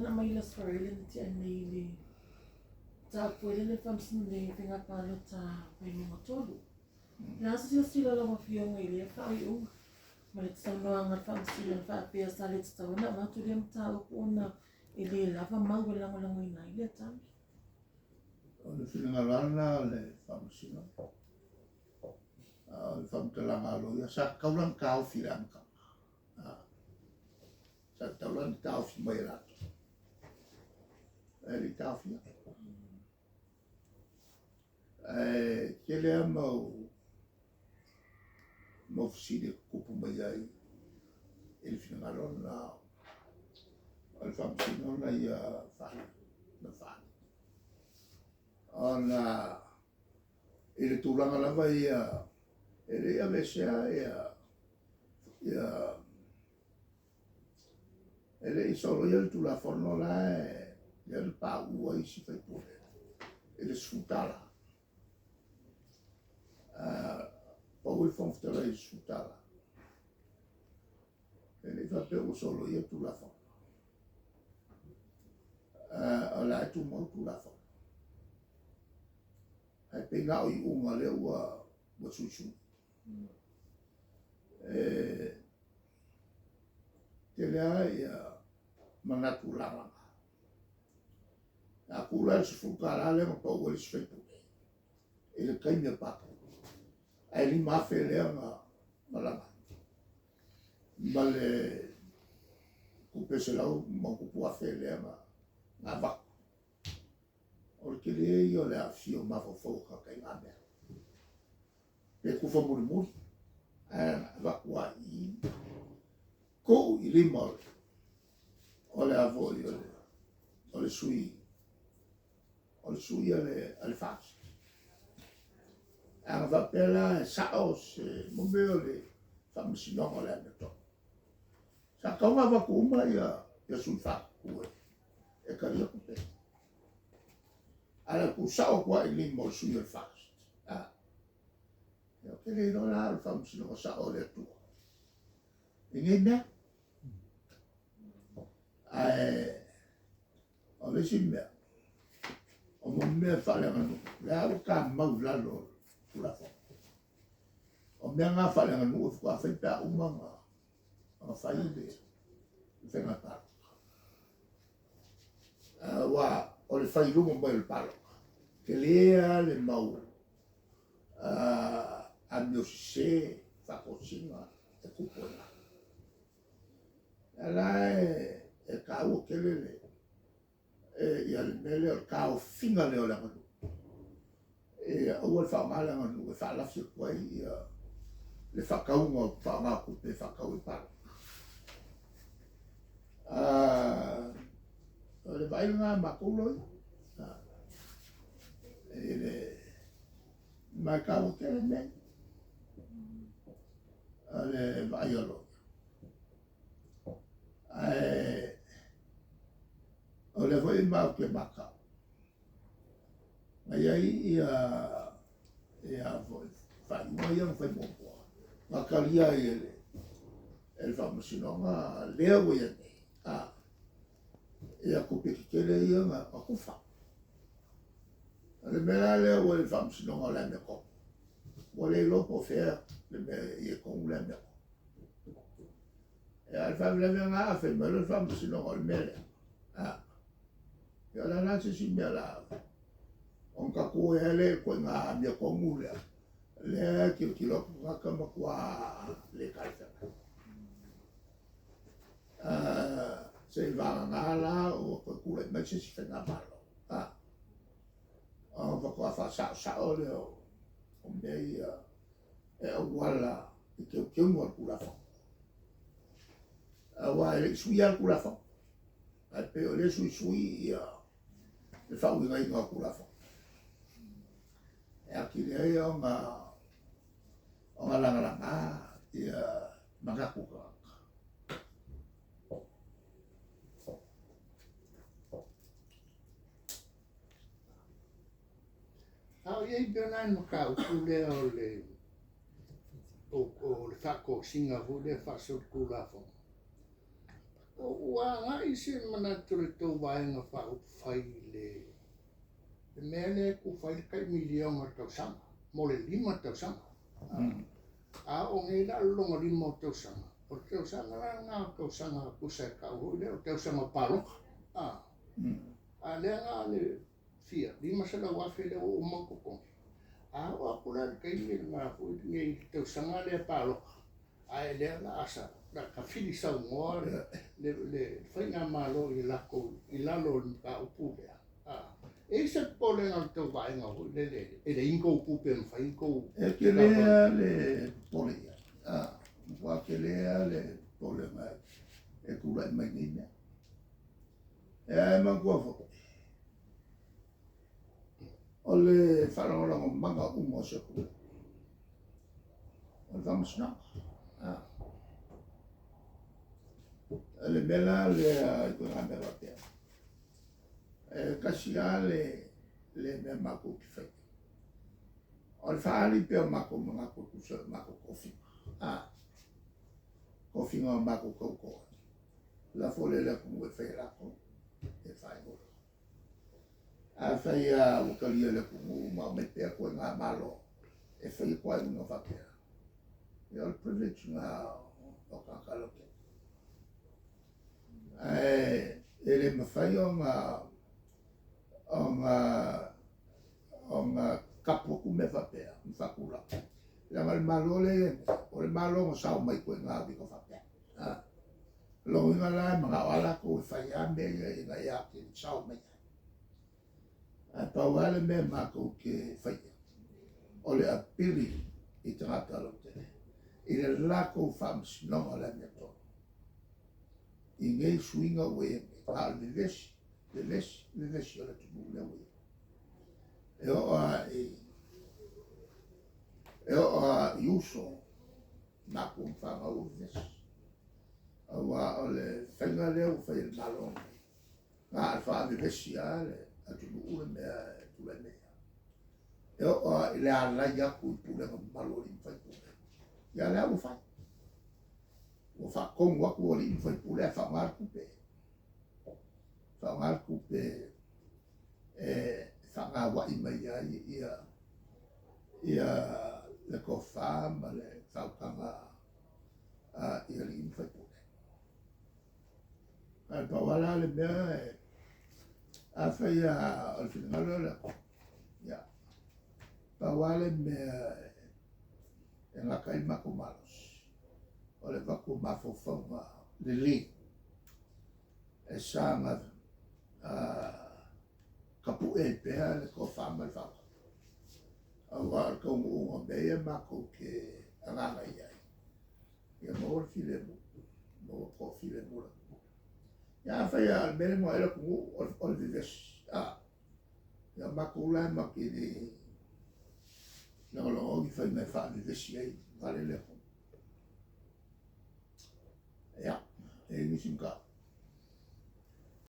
na may las faril na ti anili. Ta pwede na famsin na pingapalo ta may mga tolo. Nasa sila lang mafiyong ili fa yung malit sa mga famsin fa apia salit sa na ma tu dem ta ko na ili la fa mawala lang ina ile ta. Ole fingalana le famsin. Famtalanga lo ya sa kaulang kau filangka. Sa taulan kau fi mai rato. Ele kau fi. Kele mau fside kupu mai ai. Ele fingalona al famsin ona ya fa na fa. Ona ele tulanga lava ia ele ia mesea ia ele isolo ia tu la forno la ia il pa ua isi fai pure ele sfutala poi il fonftela il sfutala ele fa per solo ia tu la forno la tu mo tu la forno ai penga i uma le ua susu Telea ia manatu langa. A kula se fukara le ma pau le sfetu. Ele kai me papo. Ai li ma fele nga malanga. Male kupese lau ma kupu a fele nga va. Orke le io le afio ma fo ka kai nga me. Pe kufa muri va qua i ko i lima ole avoi ole sui ale fas ang va pela saos mo be ole famsino ole to sa ka va kuma ya sul fa ku e ka ya ku pe ala ku sao qua i lima sui al fas che le non ha il famosino sa ole tu ingenda ole simbia o mo me fa le manu la ka mau la lo la fo o me nga fa le manu fa fa pa uma ma fa ide fe na ta wa ole fa ilu mo il palo che le mau a mio se fa cosina e cupola ala e cavo che le e al mele al cavo finga le ola manu e o fa mala manu fa la fi poi le fa cavo fa ma cu pe fa cavo pa le vai nga ma culo e le ma cavo che le ale vaiolo ole foi mau ke maka ai ia foi fa ia foi mo makalia ele famosino nga leo ia ia ku pikele ia nga ku fa ale mela leo ele famosino nga le me ko ole lo po fer le ia con la mer e al fam la mer a fait mal le fam sinon le mer ya la si si la on ka ko ele ko nga mi ko mula le kilo ka ma kwa le kalta se va la o ko ku le ma si fa na malo on va quoi fa sa ole on me wala que mo kula fa wa le suia kula fa ai pe le sui le fa wi ngai kula fa e aki le o la ia magaku ka e belan mo ka ukule o le fako singa fu le fa so kula fo Ua ngai se mana tore tau vaenga whau whai le mea le ku whai kai milionga tau sanga. Mo le 5 tau sanga. A o ngai la longa 5 tau sanga. O tau sanga la ngā tau sanga kusai kau hui le o tau sanga paloka. A le ngā le fia. 5 sa la wafe le o mako kongi. A o apura le kai le ngā hui ngai tau sanga le paloka. A e le la asa. La ka fili sau ngoa le whai ngā malo i lako i lalo ka upu lea. E se pole ngā tau vaenga hui le e le inko upu pe mwhai inko. E ke lea le pole ia. Wa ke lea le pole mai. E kura i mai ni mea. E man kua whako. O le whanonga manga umo se kura. O le whamasna. Le mela le ko nga me va pea. Kasi le me mako ki fai. O le whaali pea mako mga ko kusa mako kofi. Kofi ngā mako koukoa. La fole le kumu e whai lako. E whai ngoro. A whai wakalia le kumu ma me pea koe ngā malo. E whai koe unga whapea. E o le privilege ngā o kakaloke. Ele mawhai o ngā kapoku me whapea, mwhakura. Langa le malo o le malo ngā sao mai koe ngā wiko whapea. Longi ngā lai mga wala ko e whai a mea i ngā ia ke sao mai. Pau ale me mako ke whai. O le apiri i tangata lote. I le lako whamsinonga le mea tō. I ngei suinga ue le lesi o le tumu le ue. E o a iuso na kumwhanga o lesi. Awa o le whenga leo whai le malonga. Ngā alwha le lesi a le tumu ule mea tule mea. E o a le alai aku i pule ngā malori mwhai pule. Ia lea u whai. O whakongu aku o li mwhai pule a whangar kupe. Whangar kupe whangar wa ima ia le ko whama le whaukanga ia li mwhai pule. Ai pawala le mea a whai o le whinangalo le ko. Ia. Pawale mea e ngā kai mako malos. O le wako mawhawhaunga le li. E sanga kapu e pēa le ko whama le whaka. A wāra kaungu unga mea mako ke anganga iai. Ia mōra while mu. Mōra ko while mura. Ia whai a mele mo ela kungu o le vivesi. Ia mako ulai maki ni Nangolo ki whai mai wha vivesi ai. Vale leko. Ja, e nisi mga.